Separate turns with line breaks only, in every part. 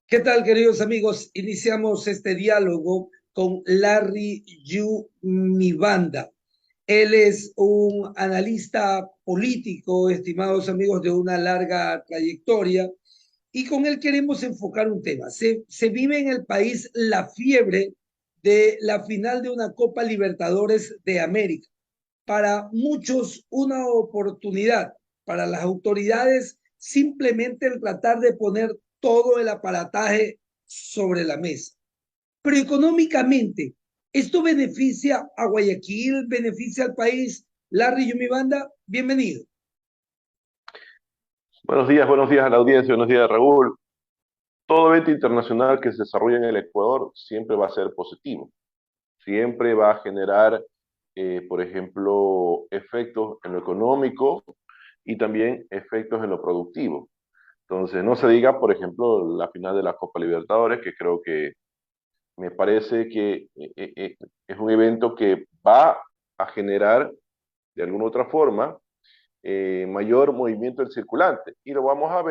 ¿Qué tal, queridos amigos? Iniciamos este diálogo con Larry Yu Mibanda. Él es un analista político, estimados amigos, de una larga trayectoria, y con él queremos enfocar un tema. Se vive en el país la fiebre de la final de una Copa Libertadores de América. Para muchos, una oportunidad; para las autoridades, simplemente el tratar de poner todo el aparataje sobre la mesa. Pero económicamente, ¿esto beneficia a Guayaquil, beneficia al país? Larry Yumibanda, bienvenido.
Buenos días a la audiencia, buenos días Raúl. Todo evento internacional que se desarrolla en el Ecuador siempre va a ser positivo, siempre va a generar, por ejemplo, efectos en lo económico y también efectos en lo productivo. Entonces, no se diga, por ejemplo, la final de la Copa Libertadores, que creo que me parece que es un evento que va a generar de alguna otra forma mayor movimiento del circulante. Y lo vamos a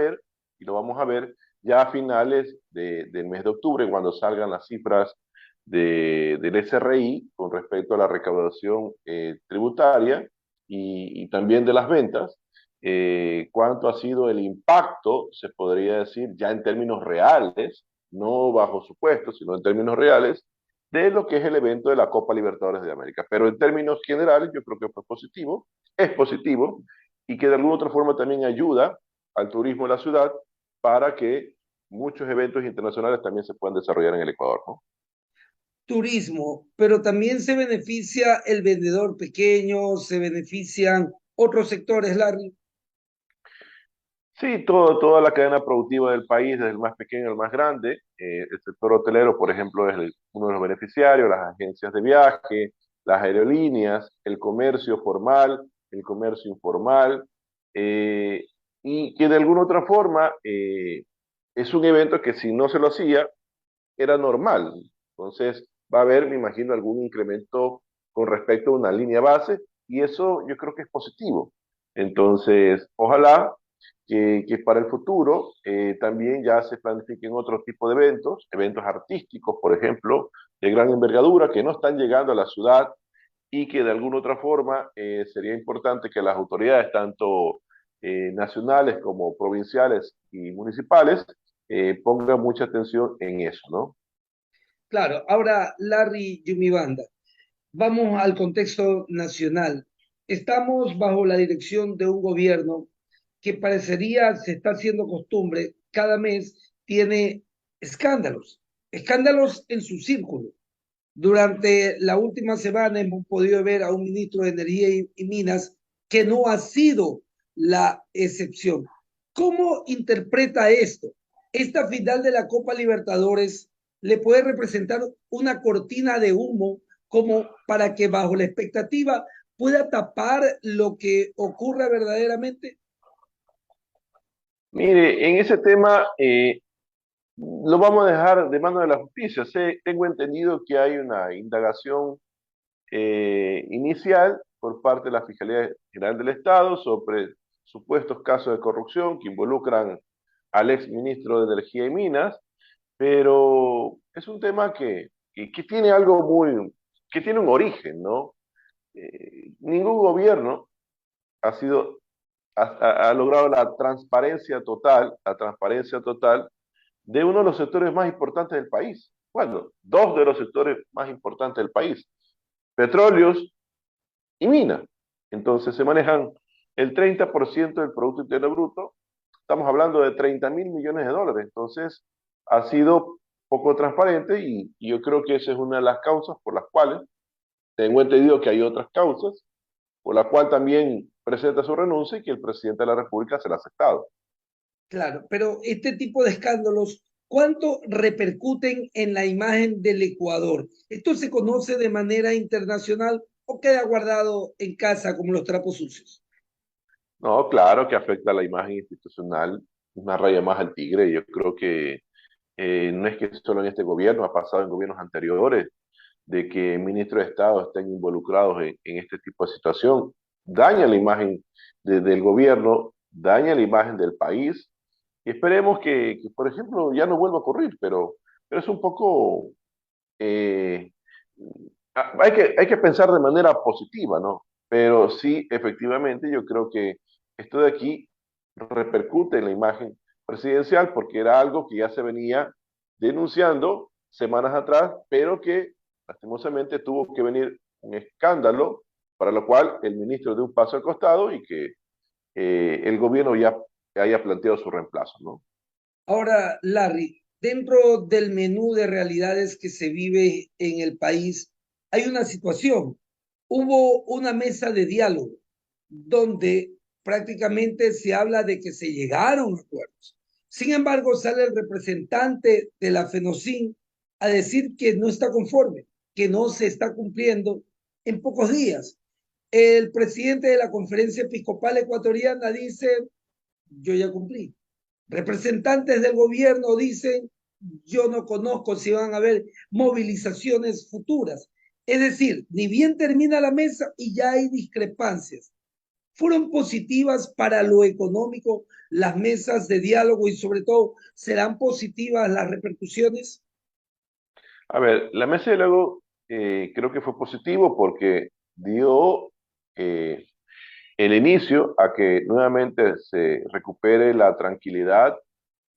ver ya a finales del mes de octubre, cuando salgan las cifras del SRI con respecto a la recaudación tributaria y también de las ventas, cuánto ha sido el impacto, se podría decir, ya en términos reales, no bajo supuestos, sino en términos reales, de lo que es el evento de la Copa Libertadores de América. Pero en términos generales, yo creo que fue positivo, es positivo, y que de alguna otra forma también ayuda al turismo de la ciudad para que muchos eventos internacionales también se puedan desarrollar en el Ecuador, ¿no?
Turismo, pero también se beneficia el vendedor pequeño, se benefician otros sectores, Larry.
Sí, toda la cadena productiva del país, desde el más pequeño al más grande. El sector hotelero, por ejemplo, es uno de los beneficiarios, las agencias de viaje, las aerolíneas, el comercio formal, el comercio informal, eh, y que de alguna otra forma es un evento que si no se lo hacía, era normal. Entonces, va a haber, me imagino, algún incremento con respecto a una línea base, y eso yo creo que es positivo. Entonces, ojalá que para el futuro también ya se planifiquen otro tipo de eventos, eventos artísticos, por ejemplo, de gran envergadura, que no están llegando a la ciudad y que de alguna otra forma sería importante que las autoridades, tanto nacionales como provinciales y municipales, pongan mucha atención en eso, ¿no?
Claro, ahora Larry Yumibanda, vamos al contexto nacional. Estamos bajo la dirección de un gobierno que parecería se está haciendo costumbre, cada mes tiene escándalos, escándalos en su círculo. Durante la última semana hemos podido ver a un ministro de Energía y Minas que no ha sido la excepción. ¿Cómo interpreta esto? Esta final de la Copa Libertadores le puede representar una cortina de humo como para que bajo la expectativa pueda tapar lo que ocurra verdaderamente.
Mire, en ese tema lo vamos a dejar de mano de la justicia. Tengo entendido que hay una indagación inicial por parte de la Fiscalía General del Estado sobre supuestos casos de corrupción que involucran al ex ministro de Energía y Minas, pero es un tema que tiene algo que tiene un origen, ¿no? Ningún gobierno ha sido, ha logrado la transparencia total de uno de los sectores más importantes del país. Bueno, dos de los sectores más importantes del país, petróleos y minas. Entonces se manejan el 30% del Producto Interno Bruto. Estamos hablando de 30.000 millones de dólares. Entonces ha sido poco transparente y yo creo que esa es una de las causas por las cuales, tengo entendido que hay otras causas, por la cual también presenta su renuncia y que el presidente de la República se la ha aceptado.
Claro, pero este tipo de escándalos, ¿cuánto repercuten en la imagen del Ecuador? ¿Esto se conoce de manera internacional o queda guardado en casa como los trapos sucios?
No, claro que afecta a la imagen institucional, una raya más al tigre. Yo creo que no es que solo en este gobierno, ha pasado en gobiernos anteriores, de que ministros de Estado estén involucrados en este tipo de situación. Daña la imagen del gobierno, daña la imagen del país, Y esperemos que, por ejemplo, ya no vuelva a ocurrir, pero es un poco, eh, hay que pensar de manera positiva, ¿no? Pero sí, efectivamente, yo creo que esto de aquí repercute en la imagen presidencial porque era algo que ya se venía denunciando semanas atrás, pero que lastimosamente tuvo que venir un escándalo para lo cual el ministro dio un paso al costado y que el gobierno ya haya planteado su reemplazo, ¿no?
Ahora, Larry, dentro del menú de realidades que se vive en el país, hay una situación. Hubo una mesa de diálogo donde prácticamente se habla de que se llegaron a acuerdos. Sin embargo, sale el representante de la FENOCIN a decir que no está conforme, que no se está cumpliendo en pocos días. El presidente de la Conferencia Episcopal Ecuatoriana dice, yo ya cumplí. Representantes del gobierno dicen, yo no conozco si van a haber movilizaciones futuras. Es decir, ni bien termina la mesa y ya hay discrepancias. ¿Fueron positivas para lo económico las mesas de diálogo y sobre todo serán positivas las repercusiones?
A ver, la mesa de luego creo que fue positivo porque dio eh, el inicio a que nuevamente se recupere la tranquilidad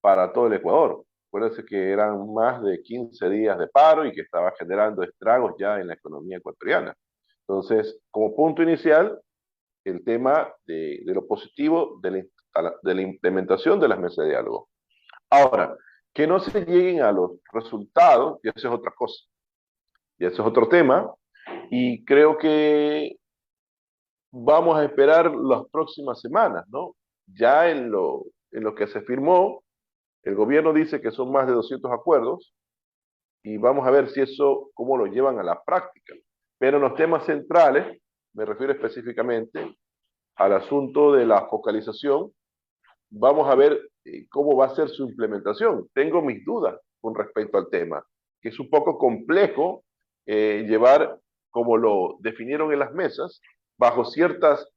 para todo el Ecuador. Acuérdense que eran más de 15 días de paro y que estaba generando estragos ya en la economía ecuatoriana. Entonces, como punto inicial, el tema de lo positivo de la implementación de las mesas de diálogo. Ahora, que no se lleguen a los resultados, y eso es otra cosa, y eso es otro tema, y creo que vamos a esperar las próximas semanas, ¿no? Ya en lo que se firmó, el gobierno dice que son más de 200 acuerdos y vamos a ver si eso, cómo lo llevan a la práctica. Pero en los temas centrales, me refiero específicamente al asunto de la focalización, vamos a ver cómo va a ser su implementación. Tengo mis dudas con respecto al tema, que es un poco complejo llevar, como lo definieron en las mesas, bajo ciertas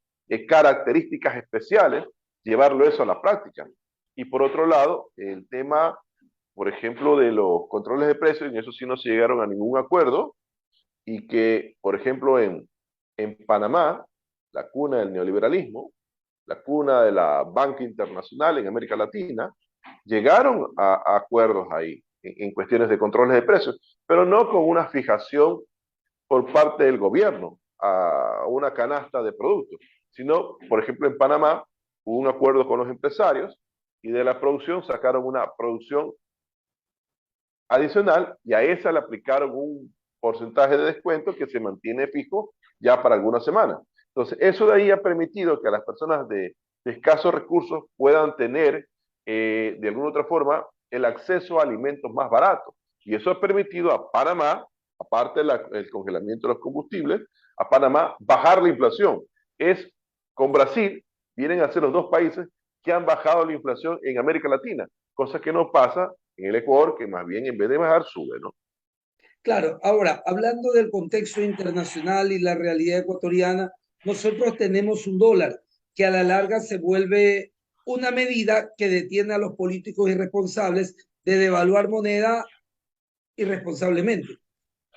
características especiales, llevarlo eso a la práctica. Y por otro lado, el tema, por ejemplo, de los controles de precios, en eso sí no se llegaron a ningún acuerdo, y que, por ejemplo, en Panamá, la cuna del neoliberalismo, la cuna de la banca internacional en América Latina, llegaron a acuerdos ahí en cuestiones de controles de precios, pero no con una fijación por parte del gobierno a una canasta de productos, sino, por ejemplo, en Panamá hubo un acuerdo con los empresarios y de la producción sacaron una producción adicional y a esa le aplicaron un porcentaje de descuento que se mantiene fijo ya para algunas semanas. Entonces, eso de ahí ha permitido que a las personas de escasos recursos puedan tener de alguna otra forma el acceso a alimentos más baratos. Y eso ha permitido a Panamá, aparte del congelamiento de los combustibles, a Panamá bajar la inflación. Es con Brasil, vienen a ser los dos países que han bajado la inflación en América Latina, cosa que no pasa en el Ecuador, que más bien en vez de bajar, sube, ¿no?
Claro, ahora, hablando del contexto internacional y la realidad ecuatoriana, nosotros tenemos un dólar que a la larga se vuelve una medida que detiene a los políticos irresponsables de devaluar moneda irresponsablemente.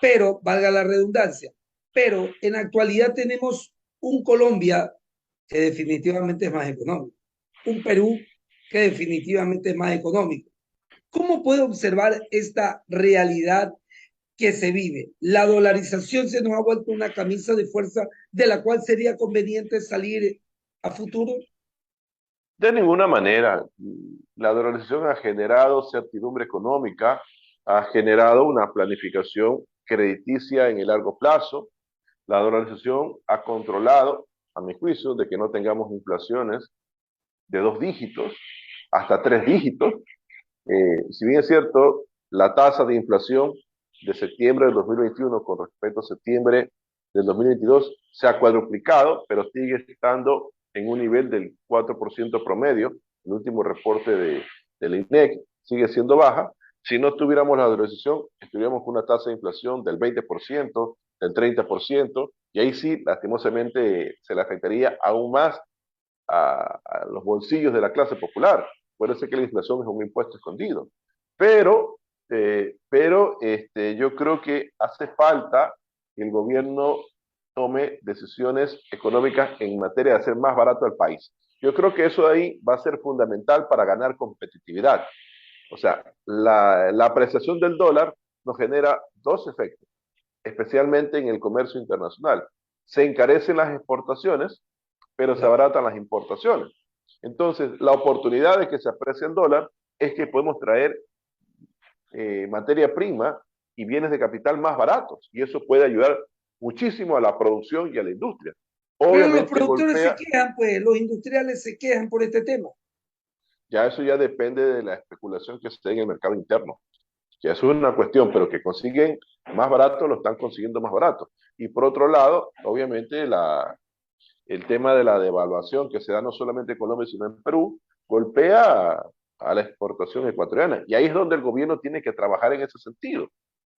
Pero, valga la redundancia, pero en la actualidad tenemos un Colombia que definitivamente es más económico, un Perú que definitivamente es más económico. ¿Cómo puede observar esta realidad que se vive? La dolarización se nos ha vuelto una camisa de fuerza de la cual sería conveniente salir a futuro.
De ninguna manera. La dolarización ha generado certidumbre económica, ha generado una planificación crediticia en el largo plazo. La dolarización ha controlado, a mi juicio, de que no tengamos inflaciones de 2 dígitos hasta 3 dígitos. Si bien es cierto, la tasa de inflación de septiembre del 2021 con respecto a septiembre del 2022 se ha cuadruplicado, pero sigue estando en un nivel del 4% promedio. El último reporte del INEC sigue siendo baja. Si no tuviéramos la dolarización, estuviéramos con una tasa de inflación del 20%, del 30%, y ahí sí, lastimosamente, se le afectaría aún más a los bolsillos de la clase popular. Acuérdense que la inflación es un impuesto escondido. Pero yo creo que hace falta que el gobierno tome decisiones económicas en materia de hacer más barato al país. Yo creo que eso de ahí va a ser fundamental para ganar competitividad. O sea, la apreciación del dólar nos genera dos efectos, especialmente en el comercio internacional. Se encarecen las exportaciones, pero se abaratan las importaciones. Entonces, la oportunidad de que se aprecie el dólar es que podemos traer materia prima y bienes de capital más baratos, y eso puede ayudar muchísimo a la producción y a la industria.
Pero los
Obviamente
productores se
golpea,
quejan, pues, los industriales se quejan por este tema.
ya eso ya depende de la especulación que esté en el mercado interno, que eso es una cuestión, pero que consiguen más barato, lo están consiguiendo más barato. Y por otro lado, obviamente el tema de la devaluación que se da no solamente en Colombia, sino en Perú, golpea a la exportación ecuatoriana. Y ahí es donde el gobierno tiene que trabajar en ese sentido,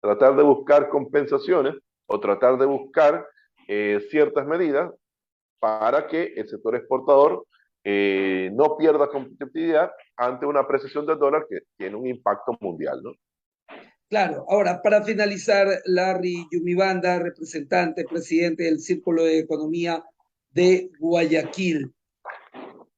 tratar de buscar compensaciones o tratar de buscar ciertas medidas para que el sector exportador no pierda competitividad ante una apreciación del dólar que tiene un impacto mundial, ¿no?
Claro, ahora, para finalizar, Larry Yumibanda, representante, presidente del Círculo de Economía de Guayaquil.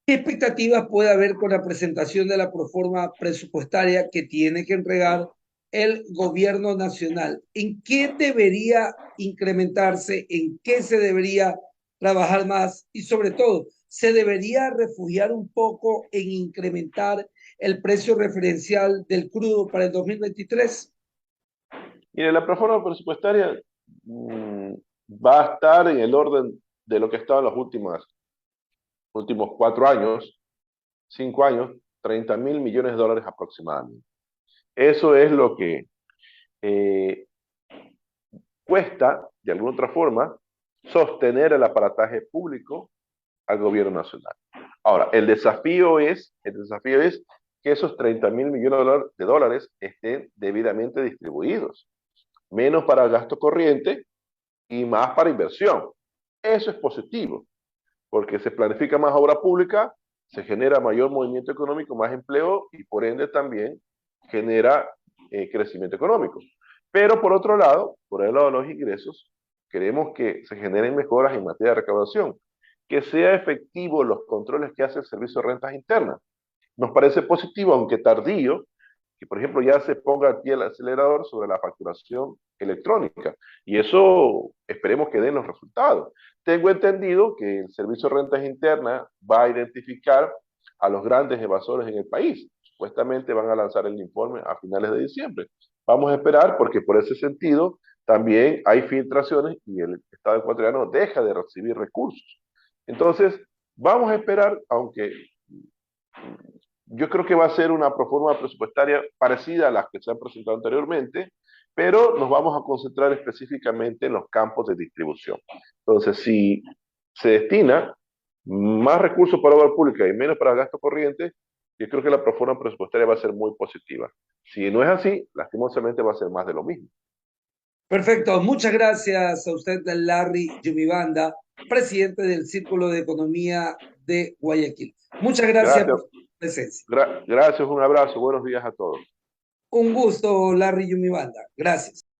¿Qué expectativas puede haber con la presentación de la proforma presupuestaria que tiene que entregar el gobierno nacional? ¿En qué debería incrementarse? ¿En qué se debería trabajar más? Y sobre todo, ¿se debería refugiar un poco en incrementar el precio referencial del crudo para el 2023?
Mire, la reforma presupuestaria va a estar en el orden de lo que estaba en los últimos 4 años, 5 años, 30.000 millones de dólares aproximadamente. Eso es lo que eh, cuesta, de alguna otra forma, sostener el aparataje público al gobierno nacional. Ahora, el desafío es que esos 30.000 millones de dólares estén debidamente distribuidos, menos para gasto corriente y más para inversión. Eso es positivo, porque se planifica más obra pública, se genera mayor movimiento económico, más empleo y por ende también genera crecimiento económico. Pero por otro lado, por el lado de los ingresos, queremos que se generen mejoras en materia de recaudación, que sea efectivo los controles que hace el Servicio de Rentas Internas. Nos parece positivo, aunque tardío, que por ejemplo ya se ponga aquí el acelerador sobre la facturación electrónica. Y eso esperemos que den los resultados. Tengo entendido que el Servicio de Rentas Internas va a identificar a los grandes evasores en el país. Supuestamente van a lanzar el informe a finales de diciembre. Vamos a esperar porque por ese sentido también hay filtraciones y el Estado ecuatoriano deja de recibir recursos. Entonces, vamos a esperar, aunque yo creo que va a ser una proforma presupuestaria parecida a las que se han presentado anteriormente, pero nos vamos a concentrar específicamente en los campos de distribución. Entonces, si se destina más recursos para obra pública y menos para gasto corriente, yo creo que la proforma presupuestaria va a ser muy positiva. Si no es así, lastimosamente va a ser más de lo mismo.
Perfecto, muchas gracias a usted, Larry Yumibanda, presidente del Círculo de Economía de Guayaquil. Muchas gracias
Gracias,
por su presencia.
gracias, un abrazo, buenos días a todos.
Un gusto, Larry Yumibanda. Gracias.